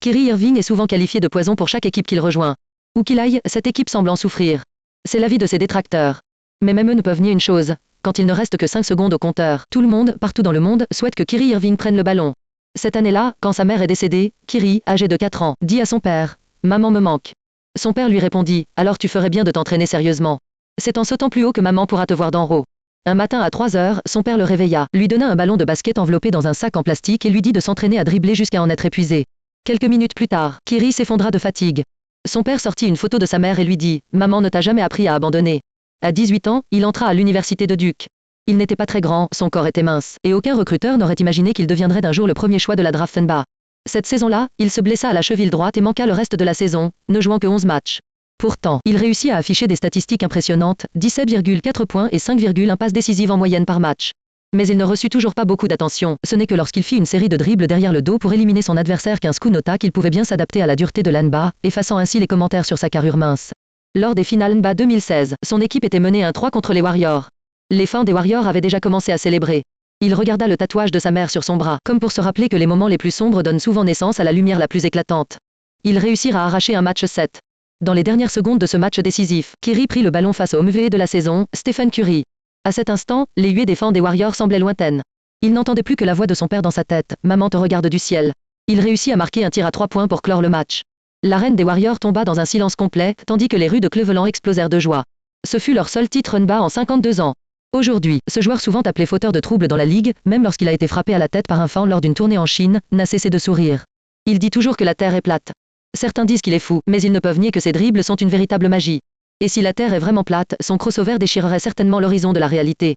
Kyrie Irving est souvent qualifié de poison pour chaque équipe qu'il rejoint. Où qu'il aille, cette équipe semble en souffrir. C'est l'avis de ses détracteurs. Mais même eux ne peuvent nier une chose. Quand il ne reste que 5 secondes au compteur, tout le monde, partout dans le monde, souhaite que Kyrie Irving prenne le ballon. Cette année-là, quand sa mère est décédée, Kyrie, âgé de 4 ans, dit à son père « Maman me manque ». Son père lui répondit « Alors tu ferais bien de t'entraîner sérieusement. C'est en sautant plus haut que maman pourra te voir d'en haut ». Un matin à 3 heures, son père le réveilla, lui donna un ballon de basket enveloppé dans un sac en plastique et lui dit de s'entraîner à dribbler jusqu'à en être épuisé. Quelques minutes plus tard, Kyrie s'effondra de fatigue. Son père sortit une photo de sa mère et lui dit « Maman ne t'a jamais appris à abandonner ». À 18 ans, il entra à l'université de Duke. Il n'était pas très grand, son corps était mince, et aucun recruteur n'aurait imaginé qu'il deviendrait d'un jour le premier choix de la draft NBA. Cette saison-là, il se blessa à la cheville droite et manqua le reste de la saison, ne jouant que 11 matchs. Pourtant, il réussit à afficher des statistiques impressionnantes, 17,4 points et 5,1 passes décisives en moyenne par match. Mais il ne reçut toujours pas beaucoup d'attention, ce n'est que lorsqu'il fit une série de dribbles derrière le dos pour éliminer son adversaire qu'un scout nota qu'il pouvait bien s'adapter à la dureté de l'NBA, effaçant ainsi les commentaires sur sa carrure mince. Lors des finales NBA 2016, son équipe était menée 1-3 contre les Warriors. Les fans des Warriors avaient déjà commencé à célébrer. Il regarda le tatouage de sa mère sur son bras, comme pour se rappeler que les moments les plus sombres donnent souvent naissance à la lumière la plus éclatante. Ils réussirent à arracher un match 7. Dans les dernières secondes de ce match décisif, Kyrie prit le ballon face au MVP de la saison, Stephen Curry. À cet instant, les huées des fans des Warriors semblaient lointaines. Il n'entendait plus que la voix de son père dans sa tête, « Maman te regarde du ciel ». Il réussit à marquer un tir à 3 points pour clore le match. L'arène des Warriors tomba dans un silence complet, tandis que les rues de Cleveland explosèrent de joie. Ce fut leur seul titre NBA en 52 ans. Aujourd'hui, ce joueur souvent appelé fauteur de troubles dans la ligue, même lorsqu'il a été frappé à la tête par un fan lors d'une tournée en Chine, n'a cessé de sourire. Il dit toujours que la Terre est plate. Certains disent qu'il est fou, mais ils ne peuvent nier que ses dribbles sont une véritable magie. Et si la Terre est vraiment plate, son crossover déchirerait certainement l'horizon de la réalité.